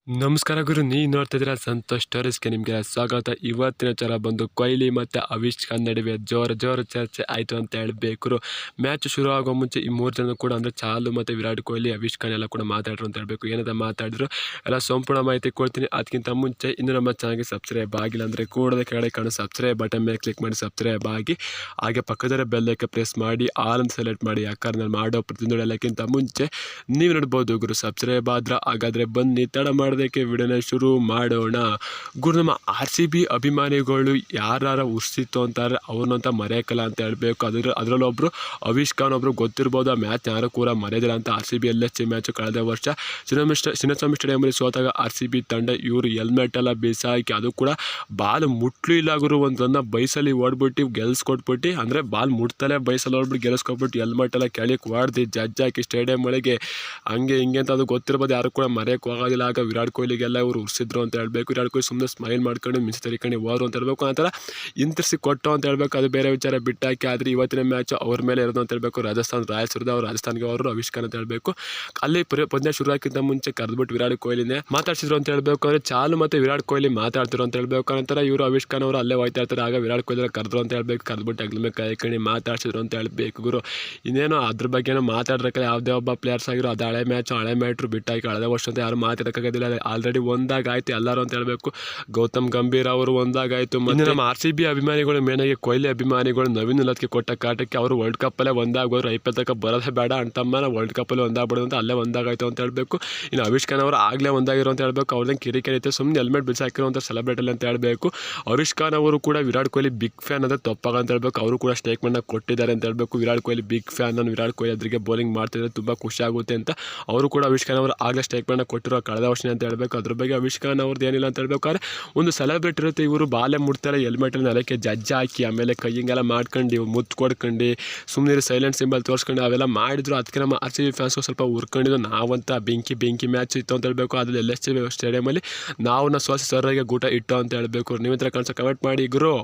ನಮಸ್ಕಾರ ಗುರು, ನೀವು ನೋಡ್ತಾ ಇದ್ದೀರಾ ಸಂತೋಷ್ ಸ್ಟೋರೀಸ್ಗೆ ನಿಮಗೆ ಸ್ವಾಗತ. ಇವತ್ತಿನ ವಿಚಾರ ಬಂದು ಕೊಹ್ಲಿ ಮತ್ತು ಅವಿಷ್ ಖಾನ್ ನಡುವೆ ಜೋರು ಚರ್ಚೆ ಆಯಿತು ಅಂತ ಹೇಳಬೇಕು. ಮ್ಯಾಚ್ ಶುರು ಆಗೋ ಮುಂಚೆ ಈ ಮೂರು ಜನ ಕೂಡ ಅಂದರೆ ಚಾಲು ಮತ್ತು ವಿರಾಟ್ ಕೊಹ್ಲಿ, ಅವಿಷ್ ಖಾನ್ ಎಲ್ಲ ಕೂಡ ಮಾತಾಡ್ರು ಅಂತ ಹೇಳಬೇಕು. ಏನಂತ ಮಾತಾಡಿದ್ರು ಎಲ್ಲ ಸಂಪೂರ್ಣ ಮಾಹಿತಿ ಕೊಡ್ತೀನಿ. ಅದಕ್ಕಿಂತ ಮುಂಚೆ ಇನ್ನು ನಮ್ಮ ಚಾನಲ್ಗೆ ಸಬ್ಸ್ಕ್ರೈಬ್ ಆಗಿಲ್ಲ ಅಂದರೆ ಕೂಡಲೇ ಕೆಳಗಡೆ ಕಾಣೋ ಸಬ್ಸ್ಕ್ರೈಬ್ ಬಟನ್ ಮೇಲೆ ಕ್ಲಿಕ್ ಮಾಡಿ ಸಬ್ಸ್ಕ್ರೈಬ್ ಆಗಿ, ಹಾಗೆ ಪಕ್ಕದಲ್ಲೇ ಬೆಲ್ಲೈಕನ್ ಪ್ರೆಸ್ ಮಾಡಿ ಆಲ್ ಅಂತ ಸೆಲೆಕ್ಟ್ ಮಾಡಿ. ಯಾಕಂದ್ರೆ ನಾನು ಮಾಡೋ ಪ್ರತಿಯೊಂದು ಎಲ್ಲಕ್ಕಿಂತ ಮುಂಚೆ ನೀವು ನೋಡ್ಬೋದು ಗುರು. ಸಬ್ಸ್ಕ್ರೈಬ್ ಆದ್ರೆ ಹಾಗಾದರೆ ಬನ್ನಿ ತಡ ಮಾಡೋದಕ್ಕೆ ವಿಡಿಯೋನ ಶುರು ಮಾಡೋಣ. ಗುರು, ನಮ್ಮ RCB ಅಭಿಮಾನಿಗಳು ಯಾರು ಉರ್ಸಿತ್ತು ಅಂತಾರೆ ಅವ್ರನ್ನಂತ ಮರೆಯೋಕ್ಕಲ್ಲ ಅಂತ ಹೇಳಬೇಕು. ಅದರಲ್ಲೊಬ್ಬರು ಅವಿಷ್ ಖಾನ್ ಒಬ್ಬರು ಗೊತ್ತಿರ್ಬೋದು. ಆ ಮ್ಯಾಚ್ ಯಾರು ಕೂಡ ಮರೆಯೋದಿಲ್ಲ ಅಂತ. RCB LHC ಮ್ಯಾಚು ಕಳೆದ ವರ್ಷ ಚಿನ್ನಸ್ವಾಮಿ ಸ್ಟೇಡಿಯಮಲ್ಲಿ ಸೋತಾಗ RCB ತಂಡ ಇವರು ಹೆಲ್ಮೆಟ್ ಎಲ್ಲ ಬಿಸಾಕಿ, ಅದು ಕೂಡ ಬಾಲ್ ಮುಟ್ಲು ಇಲ್ಲ ಗುರು, ಒಂದು ರನ್ನ ಬೈಸಲ್ಲಿ ಓಡ್ಬಿಟ್ಟು ಗೆಲ್ಸ್ಕೊಟ್ಬಿಟ್ಟು, ಅಂದರೆ ಬಾಲ್ ಮುಟ್ತಲೇ ಬೈಸಲ್ಲಿ ಓಡ್ಬಿಟ್ಟು ಗೆಲ್ಸ್ಕೊಟ್ಬಿಟ್ಟು ಹೆಲ್ಮೆಟ್ ಎಲ್ಲ ಕೆಳಗೆ ಹೊಡೆದು ಜಡ್ಜ್ ಹಾಕಿ ಸ್ಟೇಡಿಯಂ ಒಳಗೆ ಹಂಗೆ ಹಿಂಗೆ ಅಂತ. ಅದು ಗೊತ್ತಿರ್ಬೋದು, ಯಾರು ಕೂಡ ಮರೆಯೋಕ್ಕೆ ಹೋಗೋದಿಲ್ಲ. ಆಗ ವಿರಾಟ್ ಕೊಹ್ಲಿಗೆಲ್ಲ ಇವರು ಉರ್ಸಿದ್ರು ಅಂತ ಹೇಳಬೇಕು. ವಿರಾಟ್ ಕೊಹ್ಲಿ ಸುಮ್ಮನೆ ಸ್ಮೈಲ್ ಮಾಡ್ಕೊಂಡು ಮಿಸ್ ತರಿಕೊಂಡು ಹೋದ್ರು ಅಂತ ಹೇಳಬೇಕು. ಆ ಥರ ಇಂತಿರ್ಸಿ ಕೊಟ್ಟು ಅಂತ ಹೇಳಬೇಕು. ಅದು ಬೇರೆ ವಿಚಾರ ಬಿಟ್ಟಾಕಿ. ಆದರೆ ಇವತ್ತಿನ ಮ್ಯಾಚ್ ಅವ್ರ ಮೇಲೆ ಇರೋದು ಅಂತ ಹೇಳಬೇಕು. ರಾಜಸ್ಥಾನ್ ರಾಯಲ್ಸ್ ಇರೋದು, ಅವ್ರು ರಾಜಸ್ಥಾನ್ಗೆ ಅವರು ಅವಿಷ್ ಖಾನ್ ಅಂತ ಹೇಳಬೇಕು. ಅಲ್ಲಿ ಪಂದ್ಯ ಶುರು ಆಗಿಂತ ಮುಂಚೆ ಕರೆದ್ಬಿಟ್ಟು ವಿರಾಟ್ ಕೊಹ್ಲಿನೇ ಮಾತಾಡ್ಸಿದ್ರು ಅಂತ ಹೇಳಬೇಕು. ಅಂದರೆ ಚಾಲು ಮತ್ತು ವಿರಾಟ್ ಕೊಹ್ಲಿ ಮಾತಾಡ್ತಿರು ಅಂತ ಹೇಳಬೇಕು. ನಂತರ ಇವರು ಅವಿಷ್ ಖಾನ್ ಅವರು ಅಲ್ಲೇ ಹೋಯ್ತಾ ಇರ್ತಾರೆ. ಆಗ ವಿರಾಟ್ ಕೊಹ್ಲಿ ಕರೆದ್ರು ಅಂತ ಹೇಳಬೇಕು. ಕರೆದ್ಬಿಟ್ಟು ಅಗ್ಲ ಮೇಲೆ ಕೈ ಕಣಿ ಮಾತಾಡ್ಸಿದ್ರು ಅಂತ ಹೇಳಬೇಕು ಗುರು. ಇನ್ನೇನು ಅದ್ರ ಬಗ್ಗೆನೋ ಮಾತಾಡ್ರಕ್ಕಲ್ಲ. ಯಾವುದೇ ಒಬ್ಬ ಪ್ಲೇಯರ್ಸ್ ಆಗಿರೋ ಅದು ಹಳೆ ಮ್ಯಾಟ್ರು ಬಿಟ್ಟಾಕಿ ಕಳೆದ ವರ್ಷ ಅಂತ ಯಾರು ಮಾತಾಡೋಕ್ಕಾಗೋದಿಲ್ಲ. ಆಲ್ರೆಡಿ ಒಂದಾಗಾಯ್ತು ಎಲ್ಲರೂ ಅಂತ ಹೇಳಬೇಕು. ಗೌತಮ್ ಗಂಭೀರ್ ಅವರು ಒಂದಾಗಾಯ್ತು. ಮತ್ತು ನಮ್ಮ RCB ಅಭಿಮಾನಿಗಳು, ಮೇನಾಗಿ ಕೊಹ್ಲಿ ಅಭಿಮಾನಿಗಳು ನವೀನ್ ಉಲ್ಲತ್ಗೆ ಕೊಟ್ಟ ಕಾಟಕ್ಕೆ ಅವರು ವರ್ಲ್ಡ್ ಕಪ್ಪಲ್ಲೇ ಒಂದಾಗೋರು. IPL ತನಕ ಬರೋದೇ ಬೇಡ ಅಂತಮ್ಮನ ವರ್ಲ್ಡ್ ಕಪ್ಪಲ್ಲಿ ಒಂದಾಗ್ಬಿಡೋದು ಅಂತ ಅಲ್ಲೇ ಒಂದಾಗಾಯ್ತು ಅಂತ ಹೇಳಬೇಕು. ಇನ್ನು ಅವಿಷ್ ಖಾನ್ ಅವರು ಆಗಲೇ ಒಂದಾಗಿರೋ ಅಂತ ಹೇಳಬೇಕು. ಅವ್ರದ್ದೇನು ಕಿರಿಕಿರಿ ಐತೆ, ಸುಮ್ಮನೆ ಹೆಲ್ಮೆಟ್ ಬಿಸಾಕಿರೋ ಅಂತ ಸೆಲೆಬ್ರೇಟಲ್ಲಿ ಅಂತ ಹೇಳಬೇಕು. ಅವಿಷ್ ಖಾನ್ ಅವರು ಕೂಡ ವಿರಾಟ್ ಕೊಹ್ಲಿ ಬಿಗ್ ಫ್ಯಾನ್ ಅಂದರೆ ತಪ್ಪಾಗ ಅಂತ ಹೇಳಬೇಕು. ಅವರು ಕೂಡ ಸ್ಟೇಟ್ಮೆಂಟ್ನ ಕೊಟ್ಟಿದ್ದಾರೆ ಅಂತ ಹೇಳಬೇಕು. ವಿರಾಟ್ ಕೊಹ್ಲಿ ಬಿಗ್ ಫ್ಯಾನ್, ನಾನು ವಿರಾಟ್ ಕೊಹ್ಲಿ ಅದ್ರಿಗೆ ಬೌಲಿಂಗ್ ಮಾಡ್ತಿದ್ರೆ ತುಂಬ ಖುಷಿ ಆಗುತ್ತೆ ಅಂತ ಅವರು ಕೂಡ ಅವಿಷ್ ಖಾನ್ ಅವರು ಆಗಲೇ ಸ್ಟೇಟ್ಮೆಂಟ್ನ ಕೊಟ್ಟಿರೋ ಕಳೆದ ವರ್ಷ ಅಂತ ಹೇಳಬೇಕು. ಅದ್ರ ಬಗ್ಗೆ ಅವಿಷ್ ಖಾನ್ ಅವ್ರದ್ದು ಏನಿಲ್ಲ ಅಂತ ಹೇಳ್ಬೇಕಾದ್ರೆ ಒಂದು ಸೆಲೆಬ್ರೇಟ್ ಇರುತ್ತೆ. ಇವರು ಬಾಲೆ ಮುಡ್ತಾರೆ, ಹೆಲ್ಮೆಟಲ್ಲಿ ನೆಲಕ್ಕೆ ಜಡ್ಜ್ ಹಾಕಿ, ಆಮೇಲೆ ಕೈಯಿಂಗೆಲ್ಲ ಮಾಡ್ಕೊಂಡು ಮುತ್ತು ಕೊಡ್ಕೊಂಡು ಸುಮ್ಮನೆ ಸೈಲೆಂಟ್ ಸಿಂಬಲ್ ತೋರಿಸ್ಕೊಂಡು ಅವೆಲ್ಲ ಮಾಡಿದ್ರು. ಅದಕ್ಕೆ ನಮ್ಮ RCB ಫ್ಯಾನ್ಸ್ಗೂ ಸ್ವಲ್ಪ ಉರ್ಕೊಂಡಿದ್ದು. ನಾವಂತ ಬೆಂಕಿ ಮ್ಯಾಚ್ ಇತ್ತು ಅಂತ ಹೇಳಬೇಕು. ಅದ್ರಲ್ಲಿ LHC ಸ್ಟೇಡಿಯಮಲ್ಲಿ ನಾವು ಸೋಸಿ ಸರ್ರಿಗೆ ಗೂಟ ಇಟ್ಟು ಅಂತ ಹೇಳಬೇಕು. ನೀವು ಕಾಣಿಸೋ ಕಮೆಂಟ್ ಮಾಡಿ ಗುರು.